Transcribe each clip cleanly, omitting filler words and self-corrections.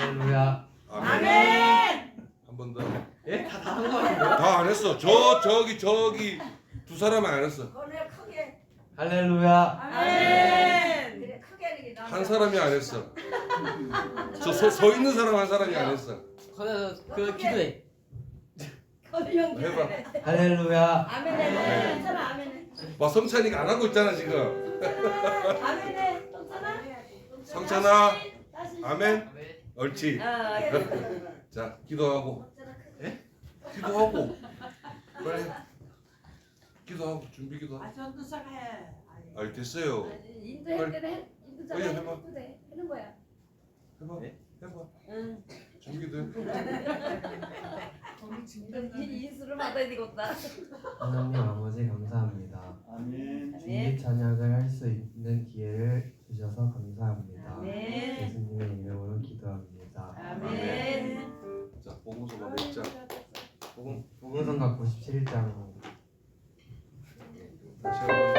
할렐루야. 아멘. 한 번 더. 예? 다 한 거 아닌가요? 다 안 했어. 저기 두 사람은 안 했어. 그래 크게. 할렐루야. 아멘. 그래 크게 이렇게 나와. 한 사람이 안 했어. 저 서 있는 사람 한 사람이 안 했어. 그 기도해. 거듭형 해봐. 할렐루야. 아멘해. 괜찮아 아멘해. 와 성찬이가 안 하고 있잖아 지금. 아멘해. 똑잖아. 성찬아. 다시. 아멘. 옳지. 자 기도하고. 기도하고. 빨리. 기도하고 준비 기도. 전도사가 해. 아 됐어요. 인도할 때는 인도자가 빨리 해봐. 하는 거야. 해봐. 네? 해봐. 응. 준비돼. 인수를 받아야 되겠다. 하나님 아버지 감사합니다. 아멘. 주일 찬양을 할 수 있는 기회를 주셔서 감사합니다. 아멘. 예수님의 이름으로 기도합니다. 아멘. 자 보고서가 몇 장. 복음성가 97장. 다시 한번.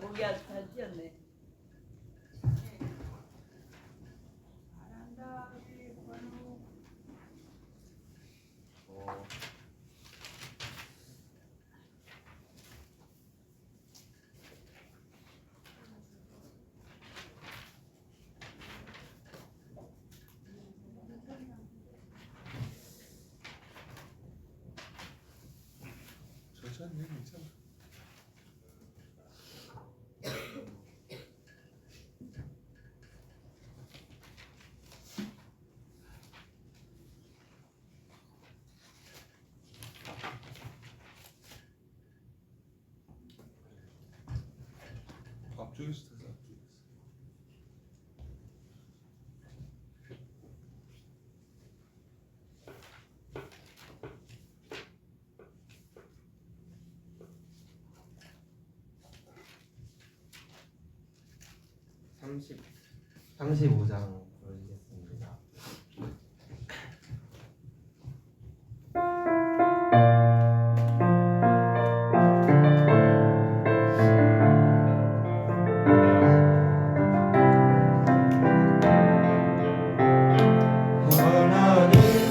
목이 아주 잘 뛰었네. 천천히 해, 괜찮아. 앞쪽에서 타자. 앞쪽에서. 35장 보여주겠습니다. 하나님은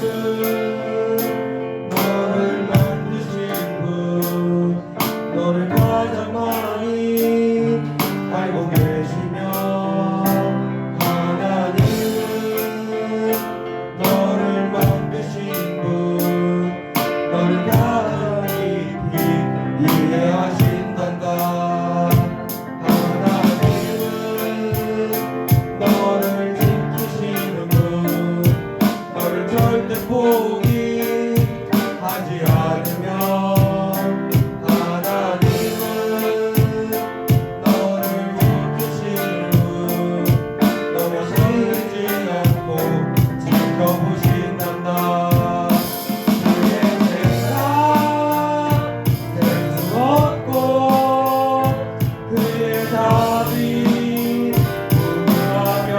너를 만드신 분, 너를 가장 많이 알고 계시며, 하나님은 너를 만드신 분, 너를 가장 깊이 이해하신단다. 하나님은 너를 지키시는 분, 너를 절대 포기하지 않으며, 하나님은 너를 지키시는 분, 너를 쉬지 않고 지켜보신단다. 그의 생각 셀수 없고, 그의 답이 궁금하며,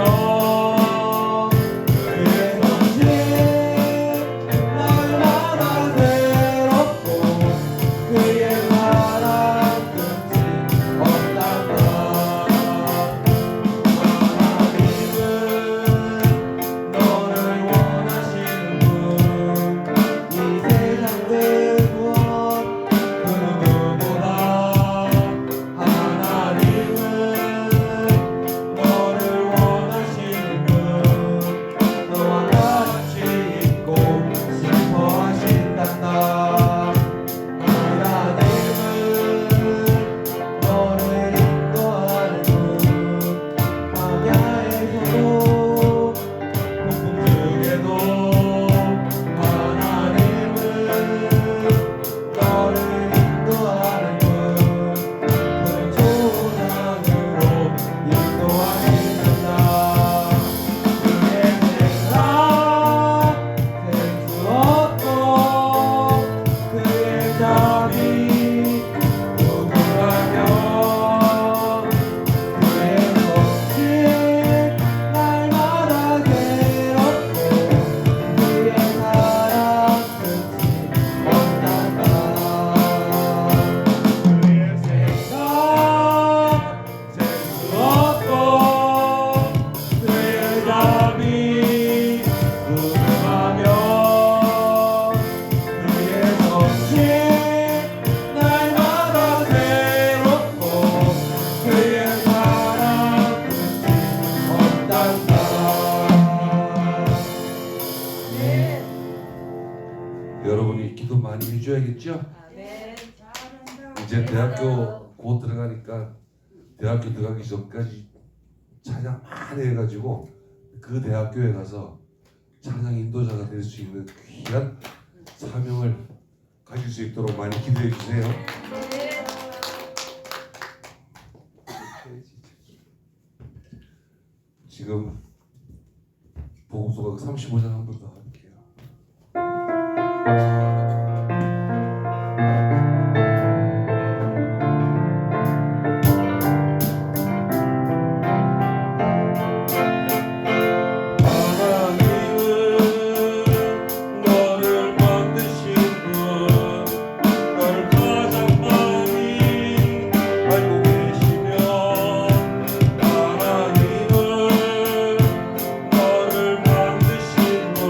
그의 성실 날마다 새롭고, 그의 사랑 끝이 없단다. 하나님은 너를 원하시는 분, 이 세상 그 무엇 그 누구보다. 하나님은 너를 원하시는 분, 너와 같이 있고 싶어 하신단다. 하나님은 너를 인도하는 분, 광야에서도 폭풍 중에도. 하나님은 너를 인도하는 분, 푸른 초장으로 인도하신단다. 그의 생각 셀수 없고, 그의 답이 궁금하며, 그의 성실 날마다 새롭고, 그의 사랑 끝이 없단다. 그의 생각 셀수 없고, 그의 답이 궁금하며, 그의 성실 날마다 새롭고, 그의 사랑 끝이 없단다. 여러분이 기도 많이 해줘야겠죠? 아멘. 이제 대학교 곧 들어가니까 대학교 들어가기 전까지 찬양 많이 해가지고 그 대학교에 가서 찬양 인도자가 될 수 있는 귀한 사명을 가질 수 있도록 많이 기도해 주세요. 네. 지금 복음서가 35장 한 번 더 할게요. 하나님은 너를 만드신 분, 너를 가장 많이 알고 계시며, 하나님은 너를 만드신 분,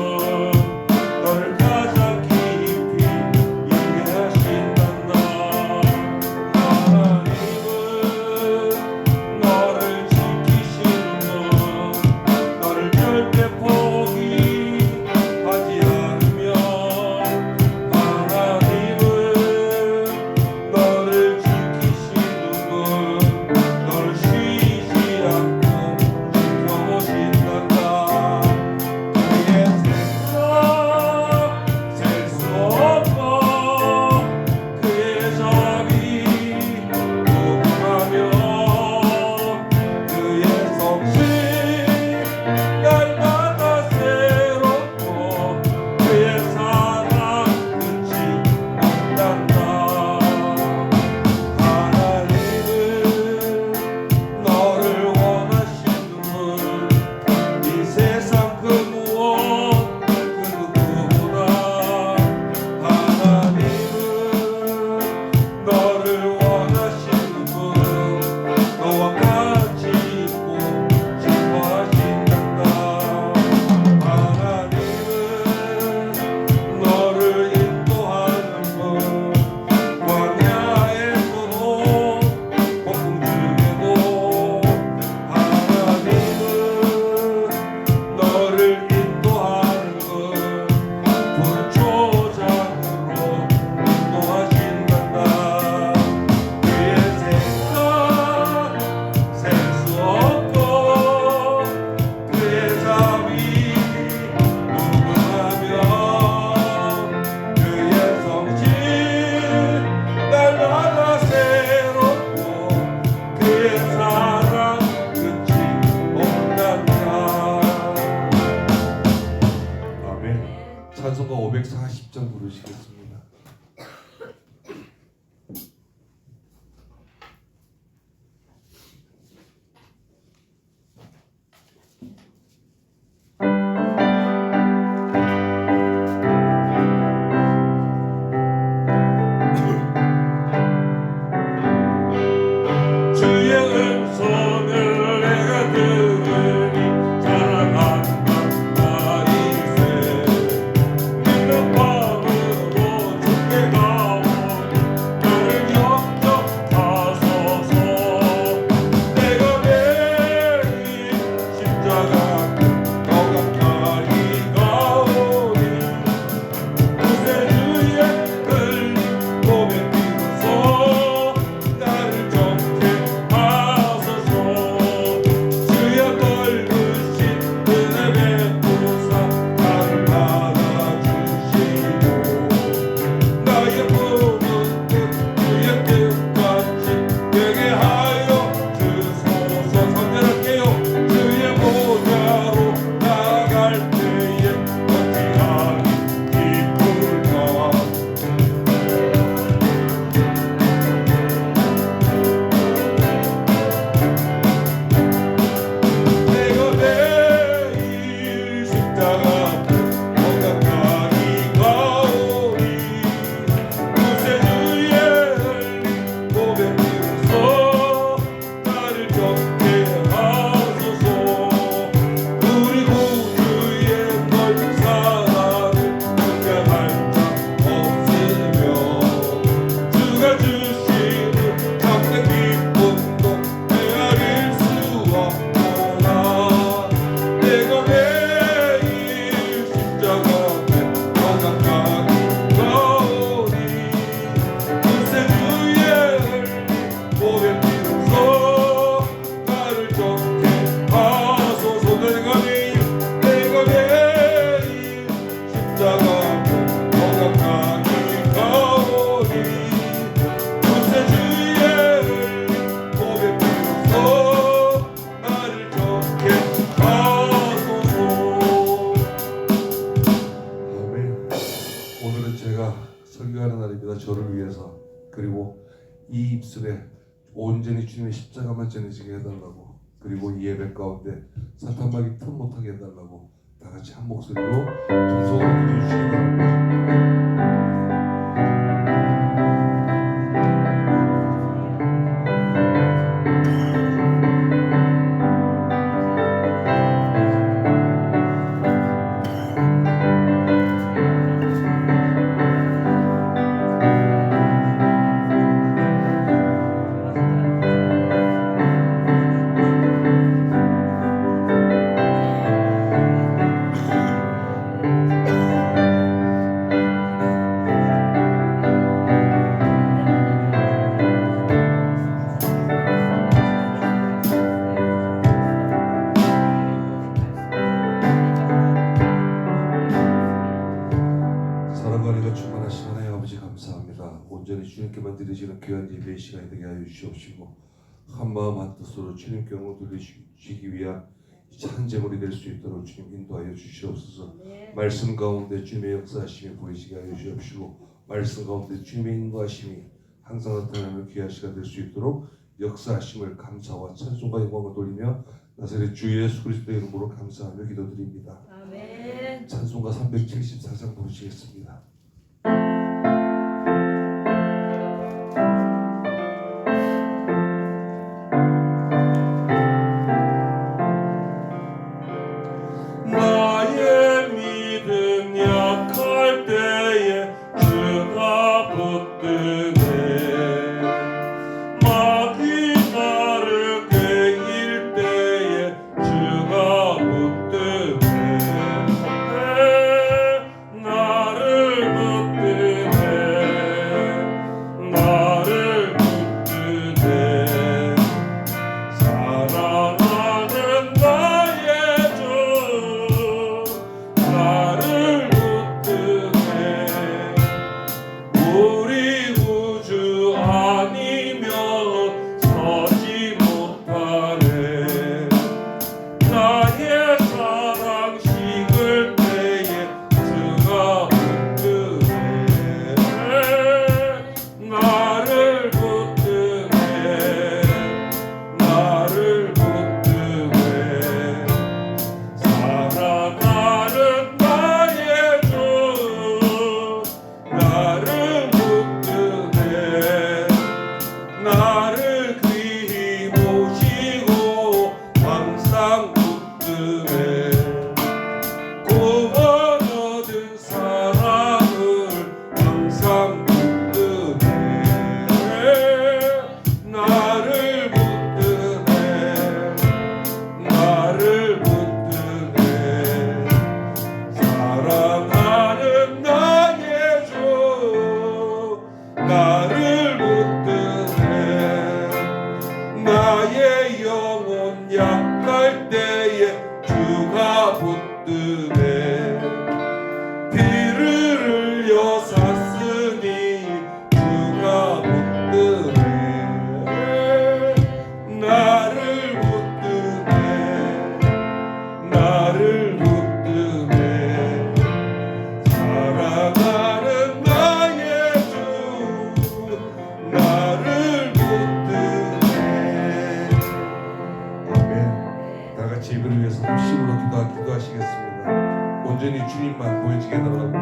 입술에 온전히 주님의 십자가만 전해지게 해달라고, 그리고 이 예배 가운데 사탄막이 틈 못하게 해달라고 다 같이 한 목소리로 통성으로 기도해주시기 바랍니다. 사랑과 충만하신 하나님 아버지 감사합니다. 온전히 주님께만 드리시는 귀한 예배의 시간이 되게 하여 주시옵시고, 한마음 한뜻으로 주님께 영광 돌리시기 위한 찬 제물이 될 수 있도록 주님 인도하여 주시옵소서. 말씀 가운데 주님의 역사하심이 보이시게 하여 주시옵시고, 말씀 가운데 주님의 인도하심이 항상 나타나는 귀한 시간 될 수 있도록 역사하심을 감사와 찬송과 영광을 돌리며 나사렛 주 예수 그리스도의 이름으로 감사하며 기도드립니다. 아멘. 찬송가 374장 부르시겠습니다. 나의 믿음 약할 때에 주가 붙드네, 마귀 나를 꾀일 때에 주가 붙드네, 나를 붙드네, 나를 붙드네. 사랑하는 나의 주 나를 붙드네, 우리 구주 아니면 서지 못하네, 나의 사랑 식을 때에 주가 붙드네, 나를 붙드네, 나를 붙드네. 사랑하는 나의 주 나를 붙드네, 나를 귀히 모시고 항상 붙드네, 구원 얻은 사랑을 항상 붙드네, 나를 붙드네, 나를 붙드네. 사랑하는 나의 주 나를 붙드네, 나의 영혼 약할 때에 주가 붙드네, 피를 흘려 샀으니 주가 붙드네, 나를 붙드네, 나를 붙드네. 사랑하는 나의 주 나를 붙드네. 아멘. 다 같이 이분을 위해서 합심으로 기도하시겠습니다. 온전히 주님만 보여지게 해달라고,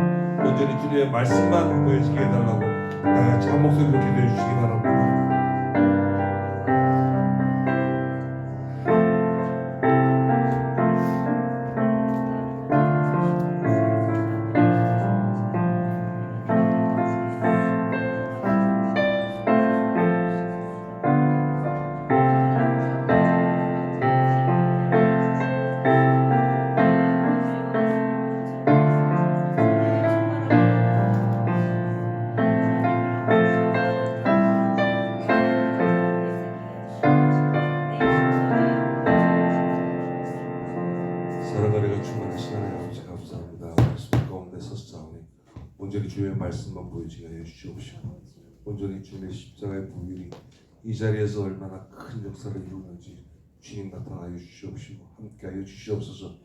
온전히 주님의 말씀만 보여지게 해달라고 다 같이 한 목소리로 기도해 주시기 바랍니다. 사랑하리가 충만하신 하나님 아버지 감사합니다. 말씀 가운데 섰사오니 온전히 주의 말씀만 보이지게 하여 주시옵시고, 온전히 주님의 십자가의 부일이 이 자리에서 얼마나 큰 역사를 이루는지 주님 나타나여 주시옵시고 함께하여 주시옵소서.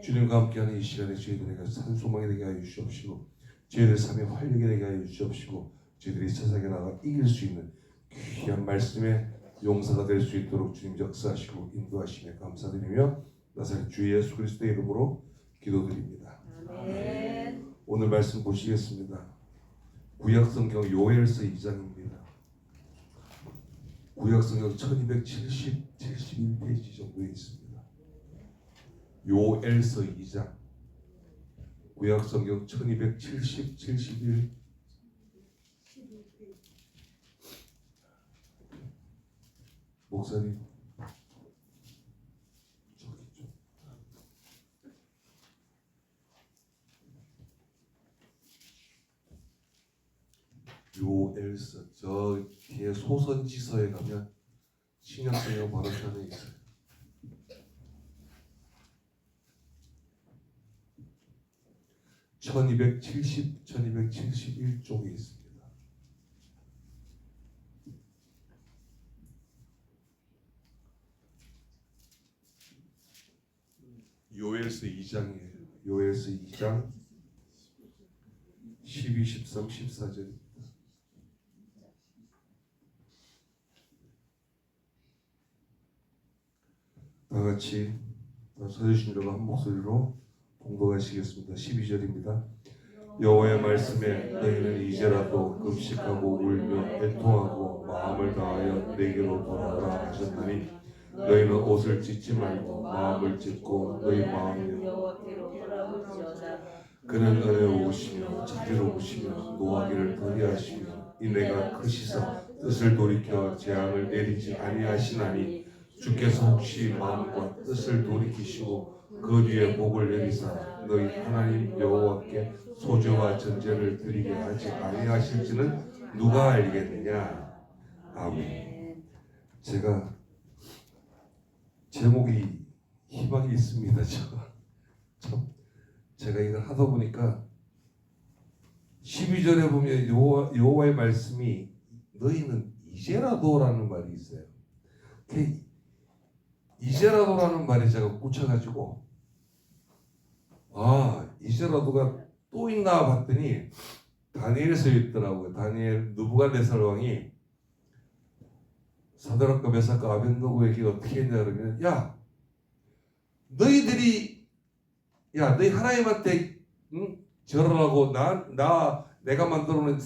주님과 함께하는 이 시간에 저희들에게 산소망이 되게 하여 주시옵시고, 저희들의 삶의 활력이 되게 하여 주시옵시고, 저희들이 세상에 나가 이길 수 있는 귀한 말씀에 용사가 될 수 있도록 주님 역사하시고 인도하심에 감사드리며 나사렛 주 예수 그리스도의 이름으로 기도드립니다. 아멘. 오늘 말씀 보시겠습니다. 구약성경 요엘서 2장입니다. 구약성경 1271페이지 정도에 있습니다. 요엘서 2장 구약성경 1271 목사님 저기 좀 요엘서 저 뒤에 소선지서에 가면 신약성경 바로 전에 있어요. (1270) 1271쪽에 있습니다. 요엘서 2장이에요. 요엘서 2장 12, 13, 14절. 다 같이 서주신자가 한 목소리로 공독하시겠습니다. 12절입니다. 여호와의 말씀에 너희는 이제라도 금식하고 울며 애통하고 마음을 다하여 내게로 돌아오라 하셨나니 너희는 옷을 찢지 말고 마음을 찢고 너희 마음이 여호와께로 돌아올지어다. 그는 은혜로우시며 자비로우시며 노하기를 더디하시며 인내가 크시사 뜻을 돌이켜 재앙을 내리지 아니하시나니 주께서 혹시 마음과 뜻을 돌이키시고 그 뒤에 복을 내리사 너희 하나님 여호와께 소제와 전제를 드리게 하지 아니하실지는 누가 알겠느냐. 아멘. 제가 제목이 희망이 있습니다. 제가 이걸 하다 보니까 12절에 보면 여호와의 말씀이 너희는 이제라도라는 말이 있어요. 그 이제라도라는 말이 제가 꽂혀가지고 이제라도가 또 있나 봤더니 다니엘서에 있더라고요. 다니엘 느부갓네살 왕이 사드락과 메삭과 아벤노고에게 어떻게 했냐 그러면 너희 하나님한테 절을 하고 내가 만들어 놓은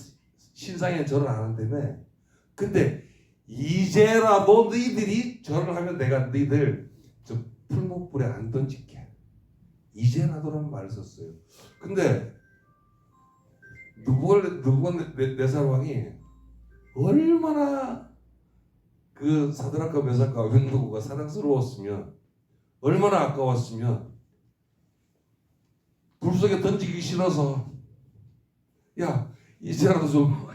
신상에 절을 안 한다며. 근데 이제라도 너희들이 절을 하면 내가 너희들 저 풀무불에 안 던질게. 이제라도라는 말을 썼어요. 근데 느부갓네살 왕이 얼마나 그 사드락과 메삭과 아벤노고가 사랑스러웠으면, 얼마나 아까웠으면 불 속에 던지기 싫어서 이제라도 좀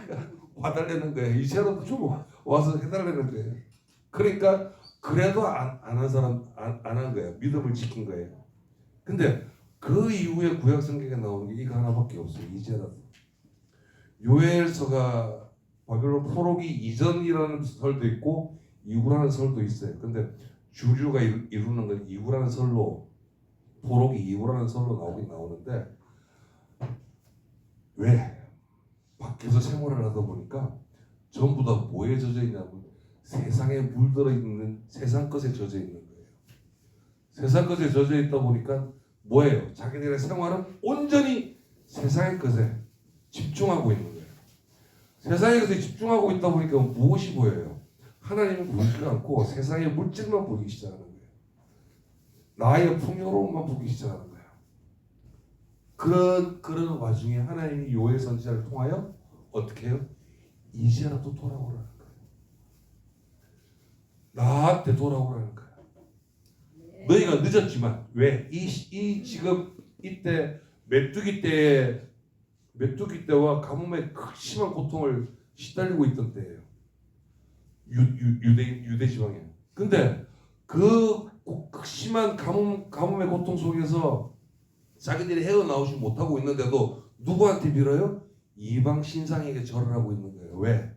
와달라는 거예요. 이제라도 좀 와서 해달라는 거예요. 그러니까 그래도 안 한 거예요. 믿음을 지킨 거예요. 근데 그 이후에 구약 성경에 나오는 게 이거 하나밖에 없어요. 이제라도. 요엘서가 바벨론 포로기 이전이라는 설도 있고 이후라는 설도 있어요. 근데 주류가 이루는 건 이후라는 설로, 포로기 이후라는 설로 나오긴 나오는데, 왜? 밖에서 생활을 하다 보니까 전부 다 뭐에 젖어 있냐면 세상에 물들어 있는 세상 것에 젖어 있는 거예요. 세상 것에 젖어 있다 보니까 뭐예요? 자기들의 생활은 온전히 세상의 것에 집중하고 있는 거예요. 세상의 것에 집중하고 있다 보니까 무엇이 보여요? 하나님이 보이지 않고 세상의 물질만 보이기 시작하는 거예요. 나의 풍요로움만 보기 시작하는 거예요. 그런 와중에 하나님이 요엘 선지자를 통하여 어떻게 해요? 이제라도 돌아오라는 거예요. 나한테 돌아오라는 거예요. 너희가 늦었지만 왜? 지금 이때 메뚜기 때와 가뭄의 극심한 고통을 시달리고 있던 때예요. 유대 지방에. 근데 그 극심한 가뭄의 고통 속에서 자기들이 헤어나오지 못하고 있는데도 누구한테 빌어요? 이방 신상에게 절을 하고 있는 거예요. 왜?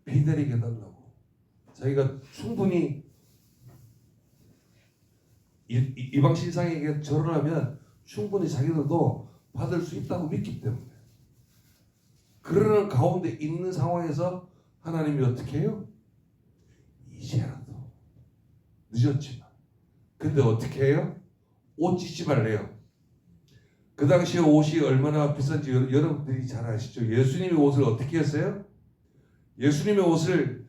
비내리게 해달라고. 자기가 충분히 이방 신상에게 절을 하면 충분히 자기들도 받을 수 있다고 믿기 때문에. 그러는 가운데 있는 상황에서 하나님이 어떻게 해요? 이제라도 늦었지만. 근데 어떻게 해요? 옷 찢지 말래요. 그 당시에 옷이 얼마나 비싼지 여러분들이 잘 아시죠? 예수님의 옷을 어떻게 했어요? 예수님의 옷을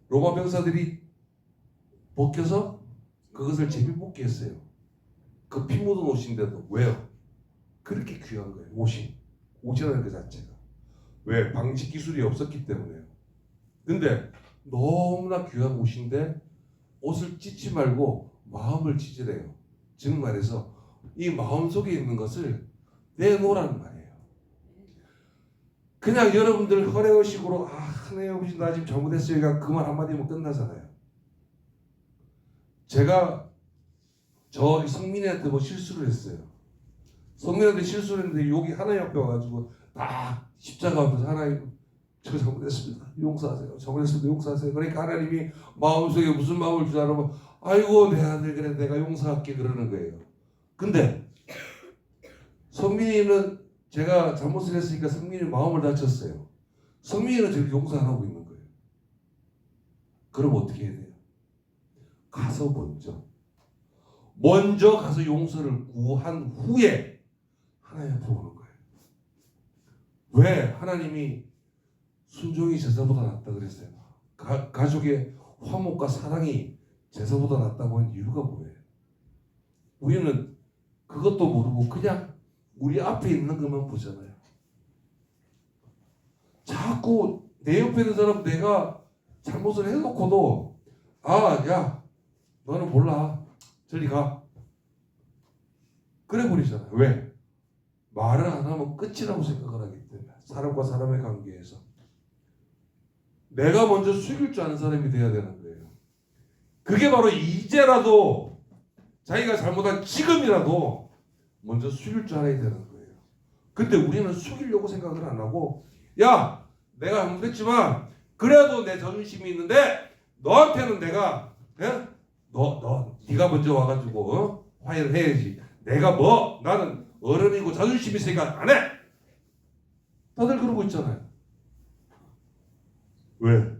로마 병사들이 벗겨서 그것을 제비뽑기 했어요. 그 피 묻은 옷인데도. 왜요? 그렇게 귀한 거예요. 옷이라는 그 자체가. 왜? 방직 기술이 없었기 때문에요. 근데 너무나 귀한 옷인데 옷을 찢지 말고 마음을 찢으래요. 즉 말해서 이 마음 속에 있는 것을 내놓으라는 말이에요. 그냥 여러분들 허례의식으로 하나님 아버지 나 지금 잘못했어요. 그 말 한마디면 끝나잖아요. 제가 저 성민이한테 뭐 실수를 했어요. 성민이한테 실수를 했는데 여기 하나님 앞에 와가지고 딱 십자가 앞에서 하나님 저 잘못했습니다. 용서하세요. 잘못했습니다. 용서하세요. 그러니까 하나님이 마음속에 무슨 마음을 주지 않으면 아이고 내 아들 그래 내가 용서할게 그러는 거예요. 근데 성민이는 제가 잘못을 했으니까 성민이 마음을 다쳤어요. 성민이는 저를 용서 안 하고 있는 거예요. 그럼 어떻게 해야 돼요? 가서 먼저 가서 용서를 구한 후에 하나님 앞에 오는 거예요. 왜? 하나님이 순종이 제사보다 낫다 그랬어요. 가족의 화목과 사랑이 제사보다 낫다고 한 이유가 뭐예요? 우리는 그것도 모르고 그냥 우리 앞에 있는 것만 보잖아요. 자꾸 내 옆에 있는 사람 내가 잘못을 해놓고도 야 너는 몰라 저리 가 그래 버리잖아요. 왜? 말을 안 하면 끝이라고 생각을 하기 때문에. 사람과 사람의 관계에서 내가 먼저 숙일 줄 아는 사람이 돼야 되는 거예요. 그게 바로 이제라도 자기가 잘못한 지금이라도 먼저 숙일 줄 알아야 되는 거예요. 근데 우리는 숙이려고 생각을 안 하고 야 내가 잘못했지만 그래도 내 자존심이 있는데 너한테는 내가 네가 먼저 와가지고 화해를 해야지. 내가 나는 어른이고 자존심이 있으니까 안 해. 다들 그러고 있잖아요. 왜?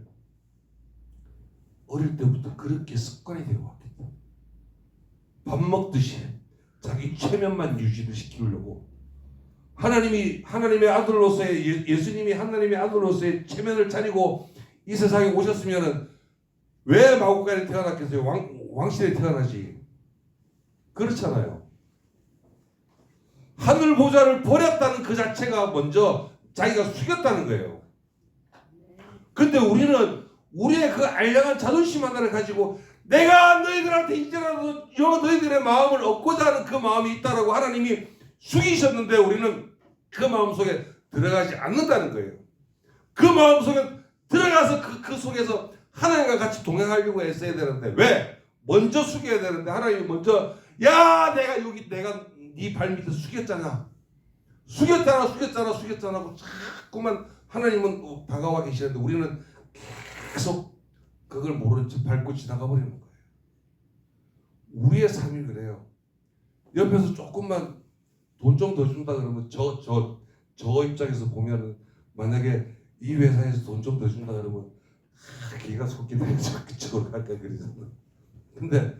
어릴 때부터 그렇게 습관이 되어왔기 때문에. 밥 먹듯이 자기 체면만 유지를 시키려고 하나님의 아들로서의 예수님이 하나님의 아들로서의 체면을 차리고 이 세상에 오셨으면은 왜 마구간에 태어났겠어요? 왕실에 태어나지. 그렇잖아요. 하늘 보좌를 버렸다는 그 자체가 먼저 자기가 숙였다는 거예요. 근데 우리는 우리의 그 알량한 자존심 하나를 가지고 내가 너희들한테 이제라도 너희들의 마음을 얻고자 하는 그 마음이 있다라고 하나님이 숙이셨는데 우리는 그 마음 속에 들어가지 않는다는 거예요. 그 마음 속에 들어가서 그 속에서 하나님과 같이 동행하려고 했어야 되는데 왜? 먼저 숙여야 되는데 하나님이 먼저 내가 네 발 밑에 숙였잖아 하고 자꾸만 하나님은 다가와 계시는데 우리는 계속 그걸 모른 채 밟고 지나가 버리는 거예요. 우리의 삶이 그래요. 옆에서 조금만 돈 좀 더 준다 그러면 저 입장에서 보면은 만약에 이 회사에서 돈 좀 더 준다 그러면 기가 솟게 되죠. 그쪽으로 갈까 그러잖아. 근데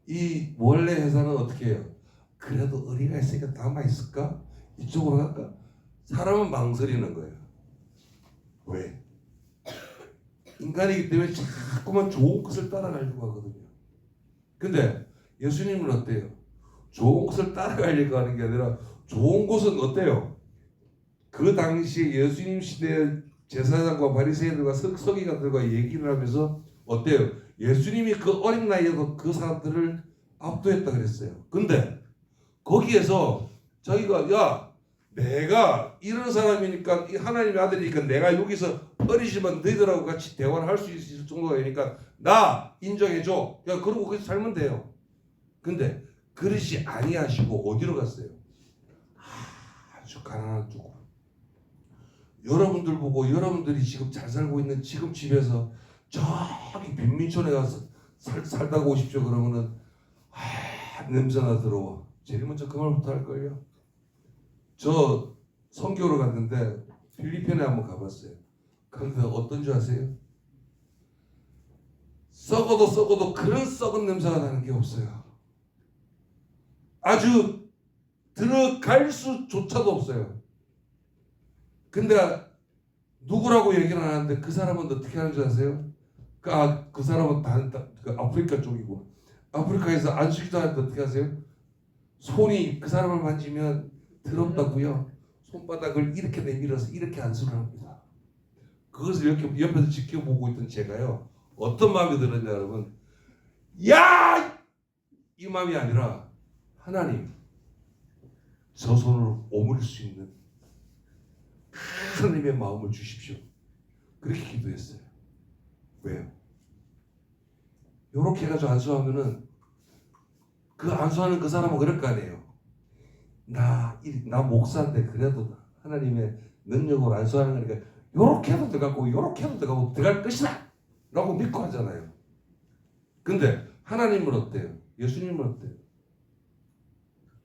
이 원래 회사는 어떻게 해요? 그래도 어리가 있으니까 남아있을까? 이쪽으로 갈까? 사람은 망설이는 거예요. 왜? 인간이기 때문에 자꾸만 좋은 것을 따라가려고 하거든요. 근데 예수님은 어때요? 좋은 것을 따라가려고 하는 게 아니라 좋은 것은 어때요? 그 당시에 예수님 시대에 제사장과 바리새인들과 서기관들과 얘기를 하면서 어때요? 예수님이 그 어린 나이에도 그 사람들을 압도했다 그랬어요. 근데 거기에서 자기가 내가 이런 사람이니까 하나님의 아들이니까 내가 여기서 어리지만 너희들하고 같이 대화를 할 수 있을 정도가 되니까 나 인정해줘. 그러고 거기서 살면 돼요. 근데 그러지 아니하시고 어디로 갔어요? 아주 가난한 쪽으로. 여러분들 보고 여러분들이 지금 잘 살고 있는 지금 집에서 저기 빈민촌에 가서 살다가 오십시오 그러면은 냄새나 들어와. 제일 먼저 그 말부터 할걸요. 저 선교를 갔는데 필리핀에 한번 가봤어요. 그런데 어떤 줄 아세요? 썩어도 그런 썩은 냄새가 나는 게 없어요. 아주 들어갈 수조차도 없어요. 근데 누구라고 얘기는 안 하는데 그 사람은 어떻게 하는 줄 아세요? 그 사람은 그 아프리카 쪽이고, 아프리카에서 안수기도 하는데 어떻게 하세요? 손이 그 사람을 만지면 더럽다고요. 손바닥을 이렇게 내밀어서 이렇게 안수를 합니다. 그것을 이렇게 옆에서 지켜보고 있던 제가요, 어떤 마음이 들었냐 여러분, 야! 이 마음이 아니라 하나님, 저 손을 오므릴 수 있는 하나님의 마음을 주십시오. 그렇게 기도했어요. 왜요? 요렇게 해가지고 안수하면은 그 안수하는 그 사람은 그럴 거 아니에요. 나 목사인데 그래도 하나님의 능력으로 안수하는 거니까 요렇게 해도 들어가고 요렇게 해도 들어갈 것이다 라고 믿고 하잖아요. 근데 하나님은 어때요? 예수님은 어때요?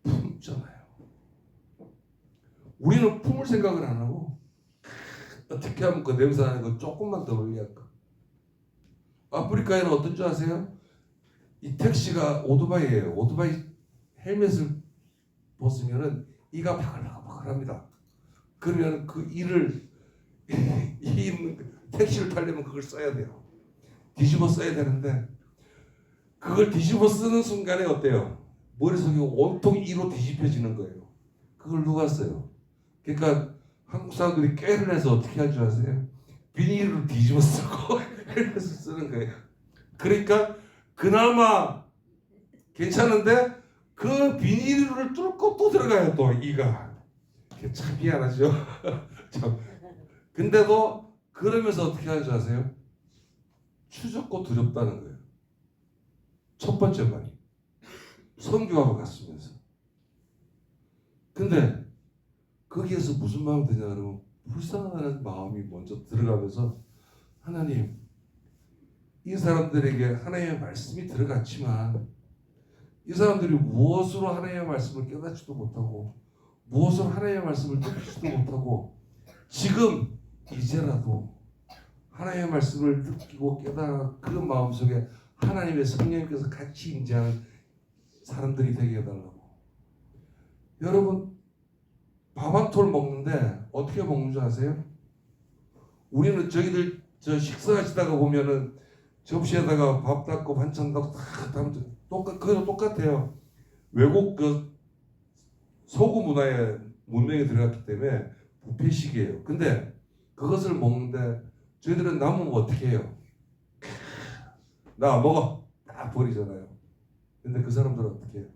품잖아요. 우리는 품을 생각을 안 하고 어떻게 하면 그 냄새 나는 거 조금만 더 멀리 할까. 아프리카에는 어떤 줄 아세요? 이 택시가 오토바이예요. 오토바이 헬멧을 벗으면은 이가 바글바글합니다. 그러면 그 이를 이 택시를 타려면 그걸 써야 돼요. 뒤집어 써야 되는데 그걸 뒤집어 쓰는 순간에 어때요? 머릿속이 온통 이로 뒤집혀지는 거예요. 그걸 누가 써요? 그러니까 한국 사람들이 꾀를 해서 어떻게 할 줄 아세요? 비닐을 뒤집어 쓰고 헬멧을 쓰는 거예요. 그러니까 그나마 괜찮은데 그 비닐을 뚫고 또 들어가요. 또 이가 참 미안하죠. 참. 근데도 그러면서 어떻게 하는 줄 아세요? 추적고 두렵다는 거예요. 첫 번째 말이 선교하러 갔으면서. 근데 거기에서 무슨 마음이 드냐 그러면 불쌍하다는 마음이 먼저 들어가면서 하나님, 이 사람들에게 하나님의 말씀이 들어갔지만 이 사람들이 무엇으로 하나님의 말씀을 깨닫지도 못하고 무엇으로 하나님의 말씀을 듣지도 못하고 지금 이제라도 하나님의 말씀을 듣고 깨달아 그 마음속에 하나님의 성령님께서 같이 임재하는 사람들이 되게 해달라고. 여러분, 밥 한 톨 먹는데 어떻게 먹는 줄 아세요? 우리는 저희들 식사하시다가 보면은 접시에다가 밥 닦고 반찬 닦고 다 담죠. 그거 똑같아요. 외국 그 서구 문화에 문명이 들어갔기 때문에 뷔페식이에요. 근데 그것을 먹는데 저희들은 남으면 어떻게 해요? 나 먹어. 다 버리잖아요. 근데 그 사람들은 어떻게 해요?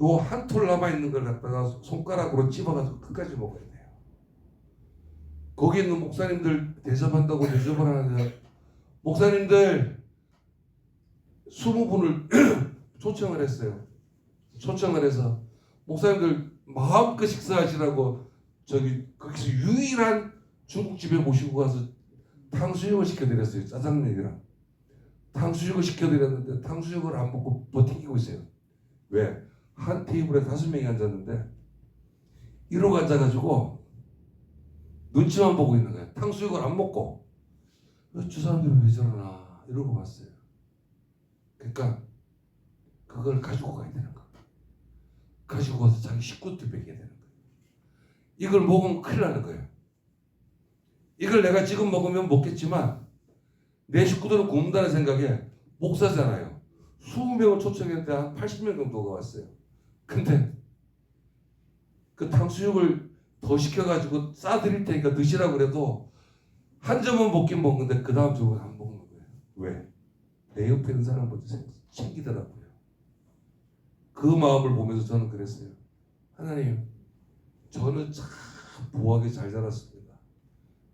요 한 톨 남아있는 걸 갖다가 손가락으로 찝어가지고 끝까지 먹어야 돼요. 거기 있는 목사님들 대접한다고 대접을 하는데 목사님들 20분을 초청을 했어요. 초청을 해서 목사님들 마음껏 식사하시라고 거기서 유일한 중국집에 모시고 가서 탕수육을 시켜드렸어요. 짜장면이랑 탕수육을 시켜드렸는데 탕수육을 안 먹고 버티고 있어요. 왜? 한 테이블에 5명이 앉았는데 이러고 앉아가지고 눈치만 보고 있는 거예요. 탕수육을 안 먹고 저 사람들은 왜 저러나 이러고 봤어요. 그러니까 그걸 가지고 가야 되는 거예요. 가지고 가서 자기 식구한테 먹여야 되는 거예요. 이걸 먹으면 큰일 나는 거예요. 이걸 내가 지금 먹으면 먹겠지만 내 식구들은 굶는다는 생각에 목사잖아요. 20명을 초청했는데 한 80명 정도가 왔어요. 근데 그 탕수육을 더 시켜가지고 싸드릴 테니까 드시라고 그래도 한 점은 먹긴 먹는데 그 다음 점은 안 먹는 거예요. 왜? 내 옆에 있는 사람 먼저 챙기더라고요. 그 마음을 보면서 저는 그랬어요. 하나님, 저는 참 부하게 잘 자랐습니다.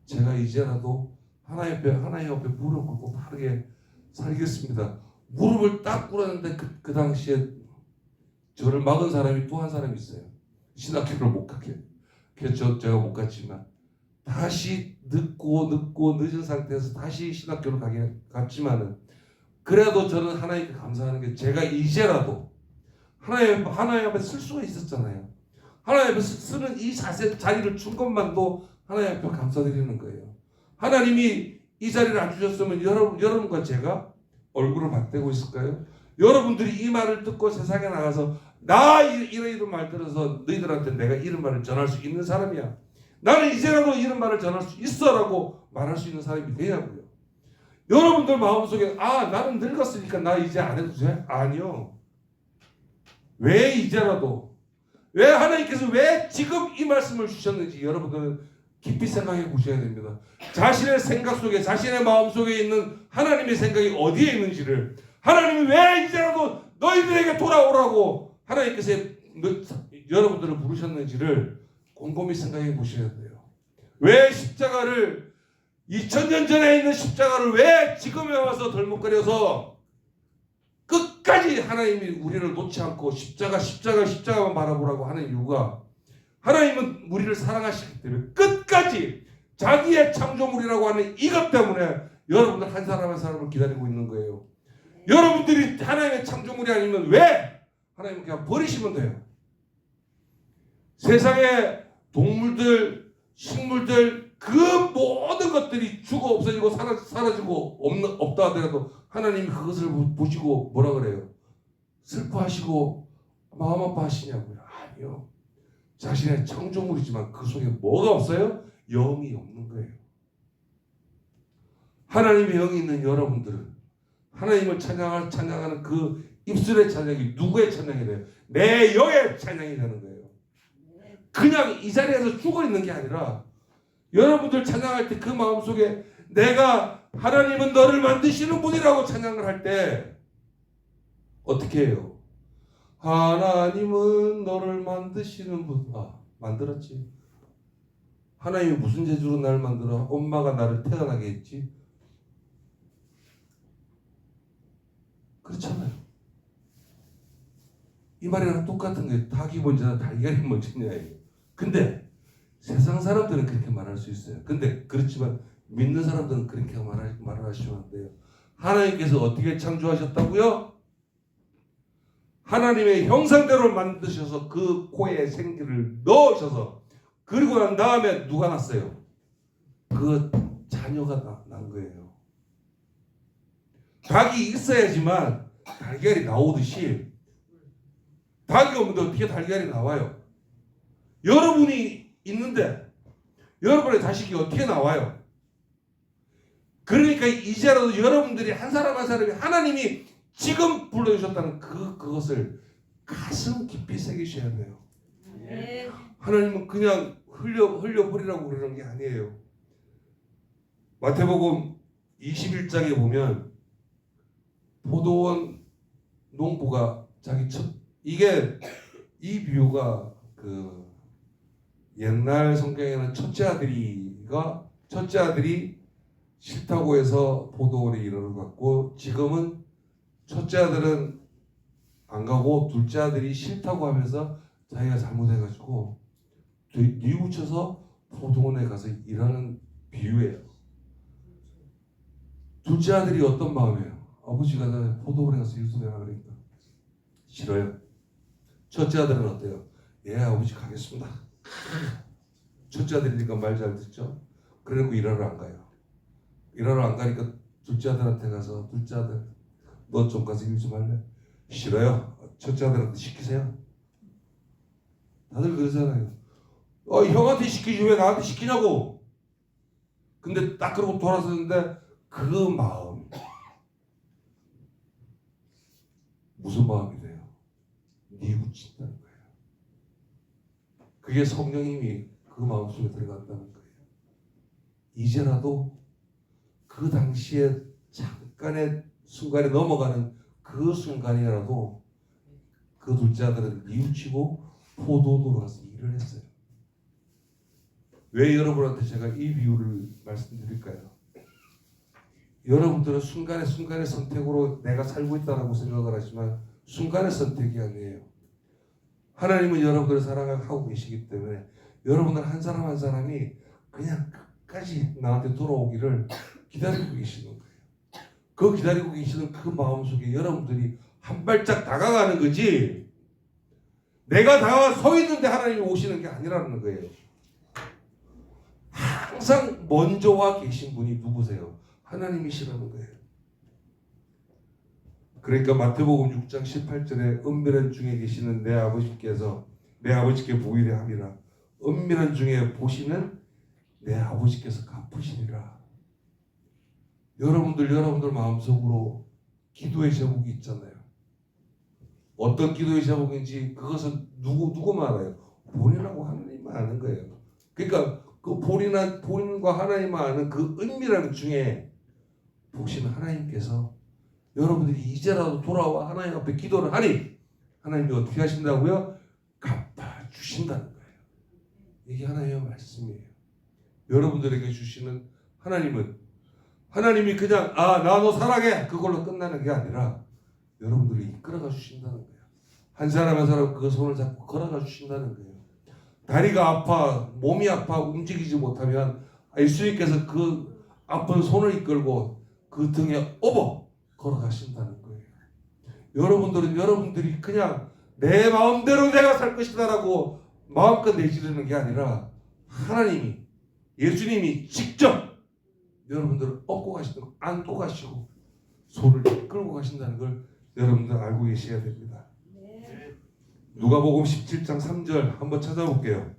제가 이제라도 하나님 옆에 무릎 꿇고 바르게 살겠습니다. 무릎을 딱 꿇었는데 그 당시에 저를 막은 사람이 또 한 사람이 있어요. 신학교를 못 가게. 그래서 제가 못 갔지만 다시 늦고 늦은 상태에서 다시 신학교를 갔지만은 그래도 저는 하나님께 감사하는 게 제가 이제라도 하나님 앞에 쓸 수가 있었잖아요. 하나님 앞에 쓰는 이 자리를 준 것만도 하나님 앞에 감사드리는 거예요. 하나님이 이 자리를 안 주셨으면 여러분과 제가 얼굴을 맞대고 있을까요? 여러분들이 이 말을 듣고 세상에 나가서 나 이런 말 들어서 너희들한테 내가 이런 말을 전할 수 있는 사람이야. 나는 이제라도 이런 말을 전할 수 있어라고 말할 수 있는 사람이 되냐고요. 여러분들 마음속에 나는 늙었으니까 나 이제 안 해도 돼? 아니요. 왜 이제라도? 왜 하나님께서 왜 지금 이 말씀을 주셨는지 여러분들은 깊이 생각해 보셔야 됩니다. 자신의 생각 속에 자신의 마음 속에 있는 하나님의 생각이 어디에 있는지를 하나님이 왜 이제라도 너희들에게 돌아오라고 하나님께서 여러분들을 부르셨는지를 곰곰이 생각해 보셔야 돼요. 왜 십자가를 2000년 전에 있는 십자가를 왜 지금에 와서 덜먹거려서 끝까지 하나님이 우리를 놓지 않고 십자가만 바라보라고 하는 이유가 하나님은 우리를 사랑하시기 때문에 끝까지 자기의 창조물이라고 하는 이것 때문에 여러분들 한 사람 한 사람을 기다리고 있는 거예요. 여러분들이 하나님의 창조물이 아니면 왜 하나님은 그냥 버리시면 돼요. 세상의 동물들, 식물들 그 모든 것들이 죽어 없어지고 사라지고 없다 하더라도 하나님이 그것을 보시고 뭐라 그래요? 슬퍼하시고 마음 아파하시냐고요? 아니요. 자신의 창조물이지만 그 속에 뭐가 없어요? 영이 없는 거예요. 하나님의 영이 있는 여러분들은 하나님을 찬양하는 그 입술의 찬양이 누구의 찬양이 돼요? 내 영의 찬양이 되는 거예요. 그냥 이 자리에서 죽어 있는 게 아니라 여러분들 찬양할 때 그 마음속에 내가 하나님은 너를 만드시는 분이라고 찬양을 할 때 어떻게 해요? 하나님은 너를 만드시는 분. 만들었지. 하나님이 무슨 재주로 나를 만들어? 엄마가 나를 태어나게 했지. 그렇잖아요. 이 말이랑 똑같은 거예요. 닭이 먼저나 달걀이 먼저냐예요. 근데 세상 사람들은 그렇게 말할 수 있어요. 근데 그렇지만 믿는 사람들은 그렇게 말을 하시면 안 돼요. 하나님께서 어떻게 창조하셨다고요? 하나님의 형상대로 만드셔서 그 코에 생기를 넣으셔서 그리고 난 다음에 누가 났어요? 그 자녀가 난 거예요. 닭이 있어야지만 달걀이 나오듯이 닭이 없는데 어떻게 달걀이 나와요? 여러분이 있는데 여러분의 자식이 어떻게 나와요? 그러니까 이제라도 여러분들이 한 사람 한 사람이 하나님이 지금 불러주셨다는 그것을 가슴 깊이 새기셔야 돼요. 네. 하나님은 그냥 흘려버리라고 그러는 게 아니에요. 마태복음 21장에 보면 포도원 농부가 이 비유가 그 옛날 성경에는 첫째 아들이 싫다고 해서 포도원에 이르러 갔고 지금은 첫째 아들은 안 가고 둘째 아들이 싫다고 하면서 자기가 잘못해가지고 뉘우쳐서 포도원에 가서 일하는 비유예요. 둘째 아들이 어떤 마음이에요? 아버지가 나 포도원에 가서 일 좀 해라 그러니까 싫어요. 첫째 아들은 어때요? 예, 아버지 가겠습니다. 첫째 아들이니까 말 잘 듣죠. 그래놓고 일하러 안 가요. 일하러 안 가니까 둘째 아들한테 가서 둘째 아들 너 좀 가서 일 좀 할래? 싫어요. 첫째 아들한테 시키세요. 다들 그러잖아요. 형한테 시키지 왜 나한테 시키냐고. 근데 딱 그러고 돌아서는데 그 마음 무슨 마음이 돼요? 뉘우친다는 거예요. 그게 성령님이 그 마음속에 들어간다는 거예요. 이제라도 그 당시에 잠깐의 순간에 넘어가는 그 순간이라도 그 둘째 아들은 뉘우치고 포도원으로 가서 일을 했어요. 왜 여러분한테 제가 이 비유를 말씀드릴까요? 여러분들은 순간의 선택으로 내가 살고 있다고 생각을 하지만 순간의 선택이 아니에요. 하나님은 여러분들을 사랑하고 계시기 때문에 여러분들 한 사람 한 사람이 그냥 끝까지 나한테 돌아오기를 기다리고 계시는 거예요. 그 기다리고 계시는 그 마음속에 여러분들이 한 발짝 다가가는 거지 내가 다가가 서 있는데 하나님이 오시는 게 아니라는 거예요. 항상 먼저 와 계신 분이 누구세요? 하나님이시라는 거예요. 그러니까 마태복음 6장 18절에 은밀한 중에 계시는 내 아버지께 보이려 함이라. 은밀한 중에 보시는 내 아버지께서 갚으시리라. 여러분들 마음속으로 기도의 제목이 있잖아요. 어떤 기도의 제목인지 그것은 누구만 알아요? 본인하고 하나님만 아는 거예요. 그러니까 그 본인과 하나님만 아는 그 은밀함 중에 보시는 하나님께서 여러분들이 이제라도 돌아와 하나님 앞에 기도를 하니 하나님이 어떻게 하신다고요? 갚아주신다는 거예요. 이게 하나님의 말씀이에요. 여러분들에게 주시는 하나님이 그냥 나 너 사랑해 그걸로 끝나는 게 아니라 여러분들을 이끌어가 주신다는 거예요. 한 사람 한 사람 그 손을 잡고 걸어가 주신다는 거예요. 다리가 아파 몸이 아파 움직이지 못하면 예수님께서 그 아픈 손을 이끌고 그 등에 업어 걸어가신다는 거예요. 여러분들이 그냥 내 마음대로 내가 살 것이다라고 마음껏 내지르는 게 아니라 하나님이 예수님이 직접 여러분들을 업고 가시는 거, 안고 가시고 손을 끌고 가신다는 걸 여러분들 알고 계셔야 됩니다. 누가복음 17장 3절 한번 찾아볼게요.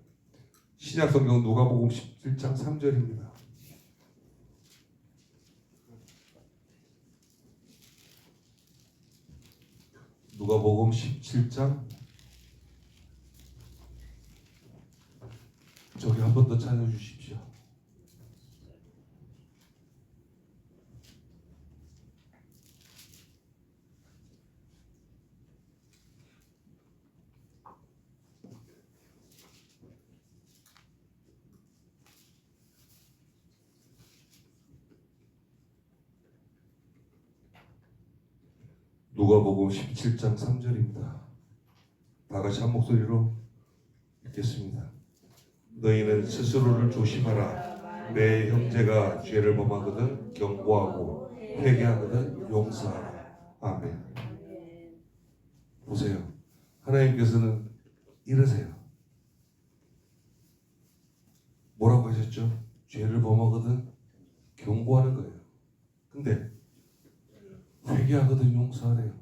신약성경 누가복음 17장 3절입니다. 누가복음 17장 저기 한 번 더 찾아주십시오. 누가복음 17장 3절입니다. 다 같이 한 목소리로 읽겠습니다. 너희는 스스로를 조심하라. 내 형제가 죄를 범하거든 경고하고 회개하거든 용서하라. 아멘. 보세요. 하나님께서는 이러세요. 뭐라고 하셨죠? 죄를 범하거든 경고하는 거예요. 근데 회개하거든 용서하래요.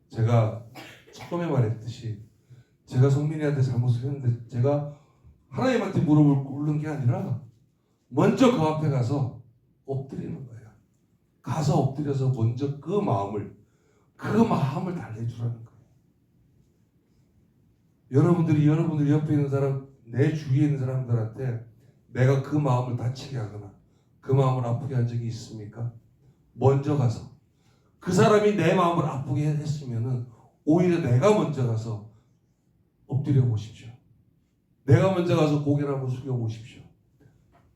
제가 처음에 말했듯이 제가 성민이한테 잘못을 했는데 제가 하나님한테 무릎을 꿇는 게 아니라 먼저 그 앞에 가서 엎드리는 거예요. 가서 엎드려서 먼저 그 마음을 달래주라는 거예요. 여러분들 옆에 있는 사람, 내 주위에 있는 사람들한테 내가 그 마음을 다치게 하거나 그 마음을 아프게 한 적이 있습니까? 먼저 가서 그 사람이 내 마음을 아프게 했으면은 오히려 내가 먼저 가서 엎드려 보십시오. 내가 먼저 가서 고개를 한번 숙여 보십시오.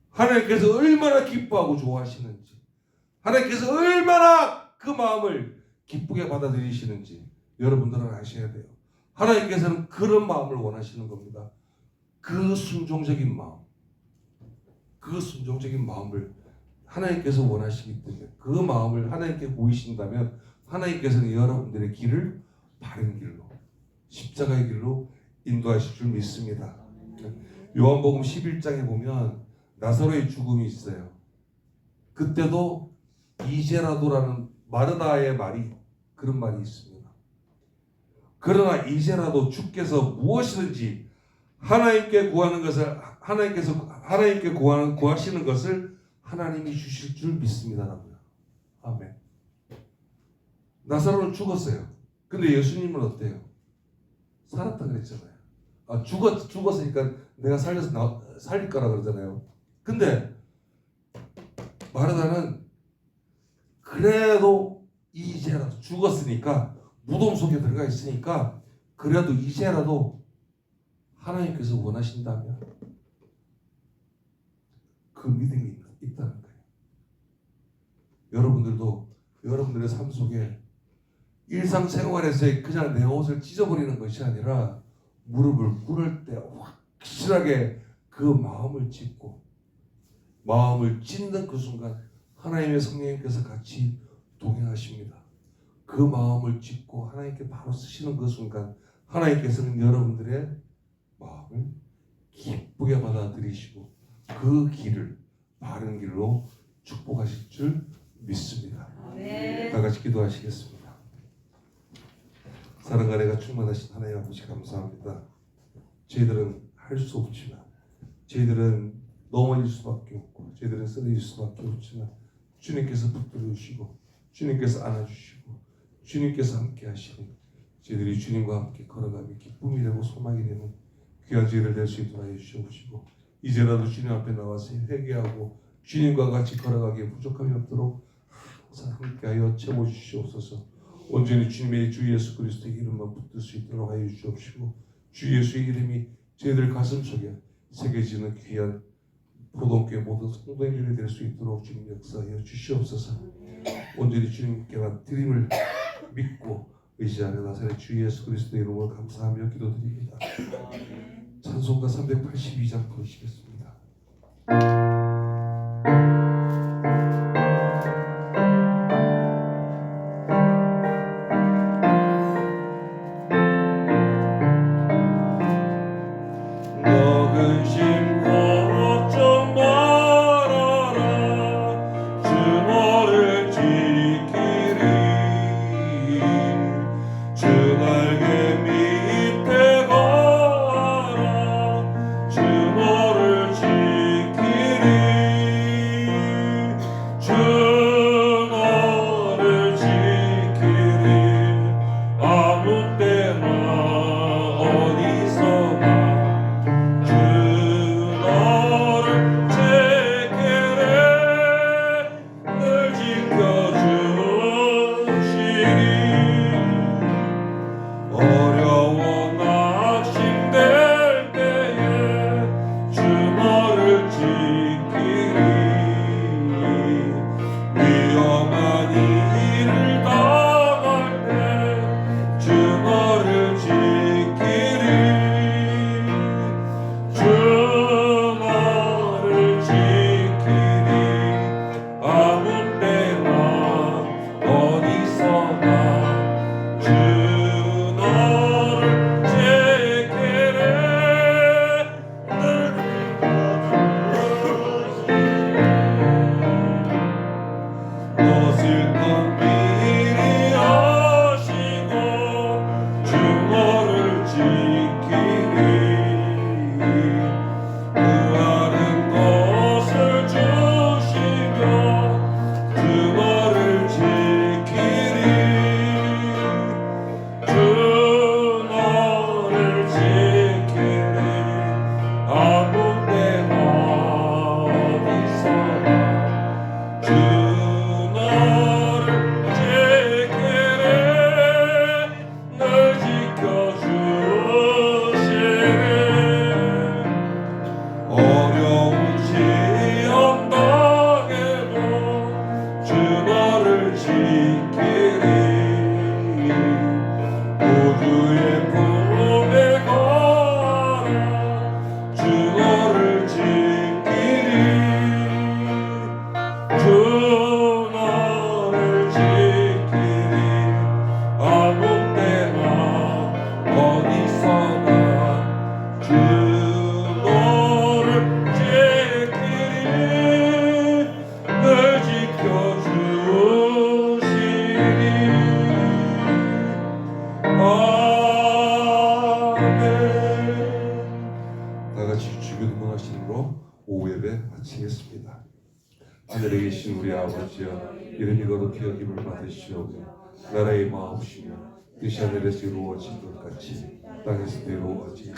하나님께서 얼마나 기뻐하고 좋아하시는지, 하나님께서 얼마나 그 마음을 기쁘게 받아들이시는지 여러분들은 아셔야 돼요. 하나님께서는 그런 마음을 원하시는 겁니다. 그 순종적인 마음을 하나님께서 원하시기 때문에 그 마음을 하나님께 보이신다면 하나님께서는 여러분들의 길을 바른 길로, 십자가의 길로 인도하실 줄 믿습니다. 요한복음 11장에 보면 나사로의 죽음이 있어요. 그때도 이제라도라는 마르다의 그런 말이 있습니다. 그러나 이제라도 주께서 무엇이든지 하나님께 구하시는 것을 하나님이 주실 줄 믿습니다라고요. 아멘. 나사로는 죽었어요. 근데 예수님은 어때요? 살았다 그랬잖아요. 죽었으니까 내가 살릴 거라 그러잖아요. 근데 마르다는 그래도 이제라도 죽었으니까 무덤 속에 들어가 있으니까 그래도 이제라도 하나님께서 원하신다면 그 믿음이 있다는 거예요. 여러분들도 여러분들의 삶 속에 일상생활에서 그냥 내 옷을 찢어버리는 것이 아니라 무릎을 꿇을 때 확실하게 그 마음을 찢는 그 순간 하나님의 성령님께서 같이 동행하십니다. 그 마음을 찢고 하나님께 바로 쓰시는 그 순간 하나님께서는 여러분들의 마음을 기쁘게 받아들이시고 그 길을 바른 길로 축복하실 줄 믿습니다. 네. 다 같이 기도하시겠습니다. 다른 은혜가 충만하신 하나님 아버지 감사합니다. 저희들은 할 수 없지만, 저희들은 넘어질 수밖에 없고, 저희들은 쓰러질 수밖에 없지만 주님께서 붙들어 주시고, 주님께서 안아주시고, 주님께서 함께 하시니 저희들이 주님과 함께 걸어가며 기쁨이 되고 소망이 되는 귀한 저희를 될 수 있도록 하여 주시옵시고, 이제라도 주님 앞에 나와서 회개하고 주님과 같이 걸어가기에 부족함이 없도록 항상 함께하여 채워주시옵소서. 온전히 주님의 주 예수 그리스도의 이름만 붙들 수 있도록 하여 주옵시고, 주 예수의 이름이 저희들 가슴속에 새겨지는 귀한 포동교회 모든 성도님들이 될 수 있도록 주님 역사하여 주시옵소서. 온전히 주님께만 드림을 믿고 의지하는 나사렛 주 예수 그리스도의 이름으로 감사하며 기도드립니다. 찬송가 382장 부르시겠습니다. 하늘에 계신 우리 아버지여, 이름이 거룩히 여김을 받으시오며 나라의 마옵시며 뜻이 하늘에서 이루어진 것 같이 땅에서도 이루어지고,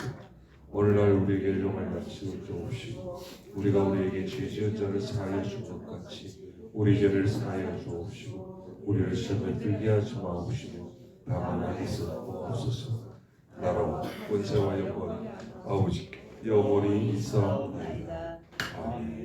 오늘날 우리에게 일용할 양식을 주옵시고, 우리가 우리에게 죄 지은 자를 사하여 준 것 같이 우리 죄를 사하여 주옵시고, 우리를 시험에 들게 하지 마옵시며 다만 악에서 구하옵소서. 나라와 권세와 영광 아버지께 영원히 있사옵나이다. 아멘.